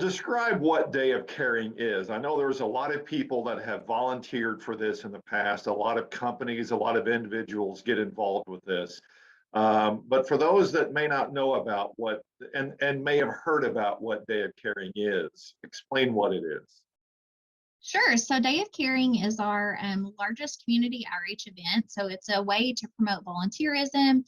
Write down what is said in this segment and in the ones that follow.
describe what Day of Caring is. I know there's a lot of people that have volunteered for this in the past. A lot of companies, a lot of individuals get involved with this. But for those that may not know about what and may have heard about what Day of Caring is, explain what it is. Sure. So Day of Caring is our largest community outreach event. So it's a way to promote volunteerism,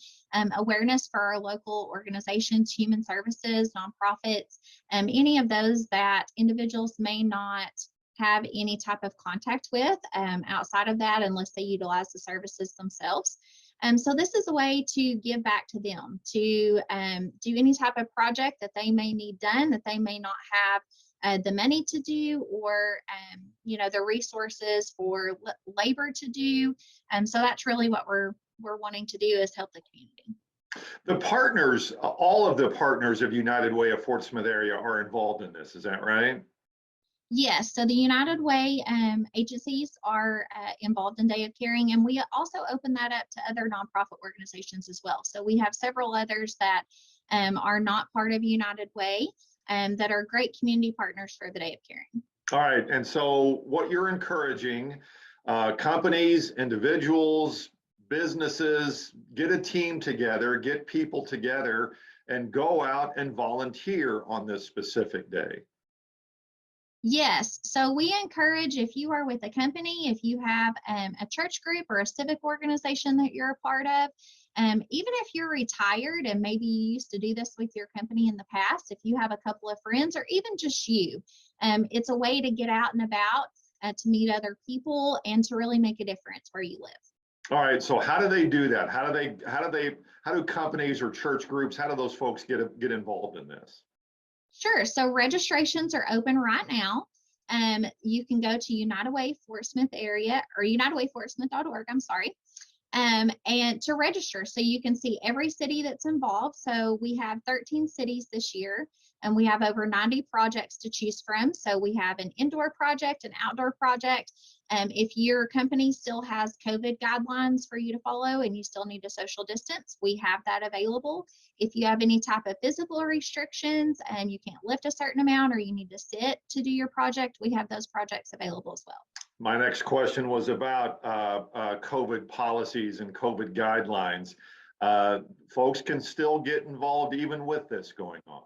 awareness for our local organizations, human services, nonprofits, any of those that individuals may not have any type of contact with outside of that unless they utilize the services themselves. So this is a way to give back to them, to do any type of project that they may need done, that they may not have the money to do, or the resources for labor to do. So that's really what we're wanting to do, is help the community. The partners, all of the partners of United Way of Fort Smith area are involved in this. Is that right? Yes, so the United Way agencies are involved in Day of Caring, and we also open that up to other nonprofit organizations as well. So we have several others that are not part of United Way that are great community partners for the Day of Caring. All right, and so what you're encouraging, companies, individuals, businesses, get a team together, get people together, and go out and volunteer on this specific day. Yes, so we encourage, if you are with a company, if you have a church group or a civic organization that you're a part of, even if you're retired and maybe you used to do this with your company in the past, if you have a couple of friends or even just you, it's a way to get out and about, to meet other people and to really make a difference where you live. All right, so how do they do that? How do companies or church groups, how do those folks get involved in this? Sure. So registrations are open right now. You can go to United Way Fort Smith area, or unitedwayfortsmith.org, I'm sorry, and to register. So you can see every city that's involved. So we have 13 cities this year, and we have over 90 projects to choose from. So we have an indoor project, an outdoor project. If your company still has COVID guidelines for you to follow and you still need to social distance, we have that available. If you have any type of physical restrictions and you can't lift a certain amount, or you need to sit to do your project, we have those projects available as well. My next question was about COVID policies and COVID guidelines. Folks can still get involved even with this going on.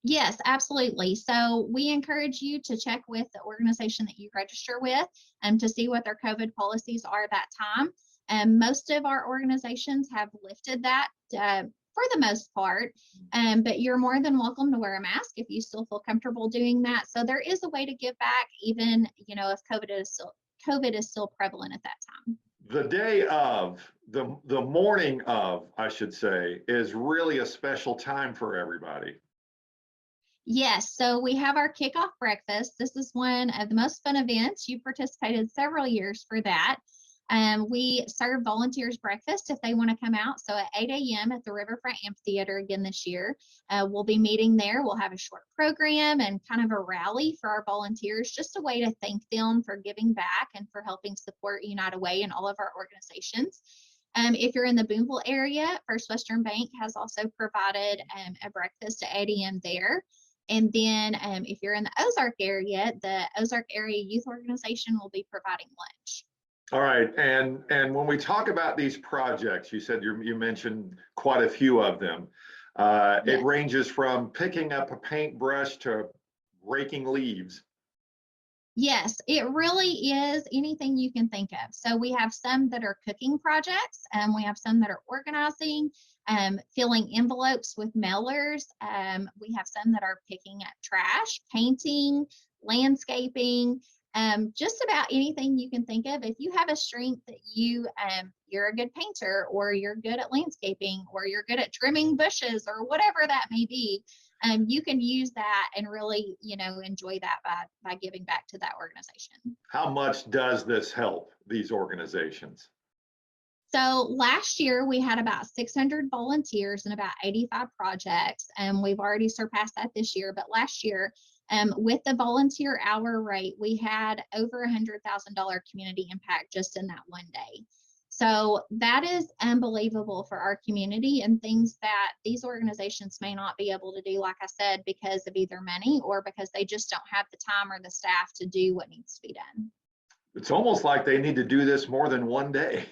Yes, absolutely. So we encourage you to check with the organization that you register with to see what their COVID policies are that time. Most of our organizations have lifted that for the most part, but you're more than welcome to wear a mask if you still feel comfortable doing that. So there is a way to give back, even if COVID is still prevalent at that time. The day of, the morning of, I should say, is really a special time for everybody. Yes, so we have our kickoff breakfast. This is one of the most fun events. You participated several years for that. We serve volunteers breakfast if they want to come out. So at 8 a.m. at the Riverfront Amphitheater again this year, we'll be meeting there. We'll have a short program and kind of a rally for our volunteers, just a way to thank them for giving back and for helping support United Way and all of our organizations. If you're in the Boonville area, First Western Bank has also provided a breakfast at 8 a.m. there. And then if you're in the Ozark area, the Ozark Area Youth Organization will be providing lunch. All right, and when we talk about these projects, you said you mentioned quite a few of them. Yes. It ranges from picking up a paintbrush to raking leaves. Yes, it really is anything you can think of. So we have some that are cooking projects, and we have some that are organizing, filling envelopes with mailers. We have some that are picking up trash, painting, landscaping, just about anything you can think of. If you have a strength that you're a good painter, or you're good at landscaping, or you're good at trimming bushes, or whatever that may be, you can use that and really, enjoy that by giving back to that organization. How much does this help these organizations? So last year we had about 600 volunteers and about 85 projects, and we've already surpassed that this year. But last year, with the volunteer hour rate, we had over $100,000 community impact just in that one day. So that is unbelievable for our community, and things that these organizations may not be able to do, like I said, because of either money or because they just don't have the time or the staff to do what needs to be done. It's almost like they need to do this more than one day.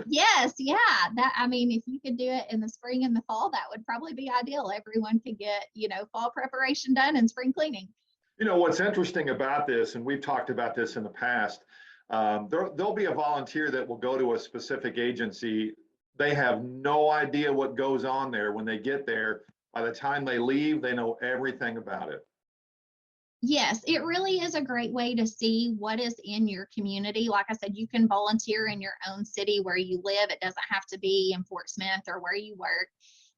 Yes, yeah. That, I mean, if you could do it in the spring and the fall, that would probably be ideal. Everyone could get, fall preparation done and spring cleaning. What's interesting about this, and we've talked about this in the past, there'll be a volunteer that will go to a specific agency. They have no idea what goes on there when they get there. By the time they leave, they know everything about it. Yes, it really is a great way to see what is in your community. Like I said, you can volunteer in your own city where you live. It doesn't have to be in Fort Smith or where you work.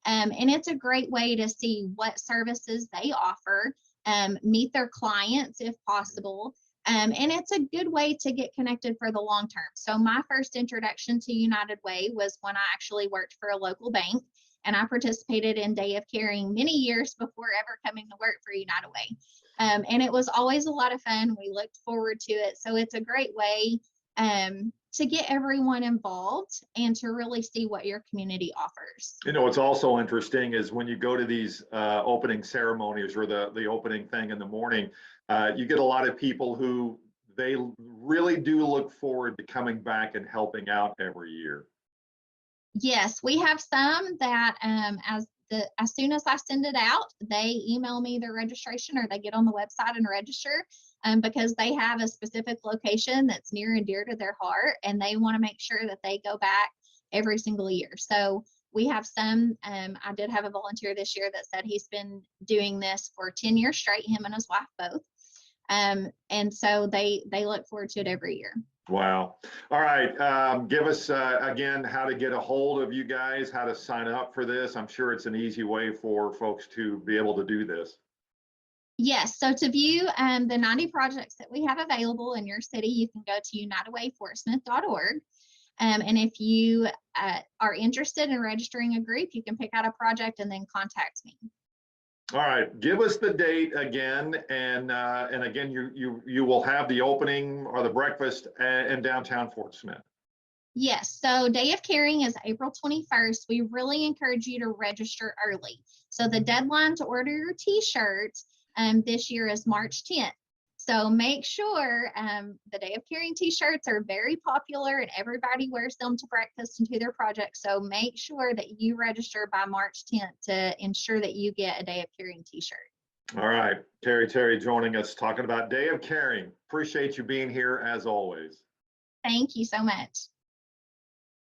And it's a great way to see what services they offer, meet their clients if possible. And it's a good way to get connected for the long term. So my first introduction to United Way was when I actually worked for a local bank, and I participated in Day of Caring many years before ever coming to work for United Way. And it was always a lot of fun. We looked forward to it. So it's a great way to get everyone involved and to really see what your community offers. What's also interesting is when you go to these opening ceremonies or the opening thing in the morning, you get a lot of people who they really do look forward to coming back and helping out every year. Yes, we have some that as soon as I send it out, they email me their registration, or they get on the website and register, because they have a specific location that's near and dear to their heart, and they want to make sure that they go back every single year. So we have some. I did have a volunteer this year that said he's been doing this for 10 years straight, him and his wife both. And so they look forward to it every year. Wow. All right. Give us again how to get a hold of you guys, how to sign up for this. I'm sure it's an easy way for folks to be able to do this. Yes. So to view the 90 projects that we have available in your city, you can go to unitedwayfortsmith.org. And if you are interested in registering a group, you can pick out a project and then contact me. All right, give us the date again, and again, you will have the opening or the breakfast in downtown Fort Smith. Yes, so Day of Caring is April 21st. We really encourage you to register early. So the deadline to order your t-shirts this year is March 10th. So make sure the Day of Caring t-shirts are very popular, and everybody wears them to breakfast and to their projects. So make sure that you register by March 10th to ensure that you get a Day of Caring t-shirt. All right, Carrie Terry joining us, talking about Day of Caring. Appreciate you being here as always. Thank you so much.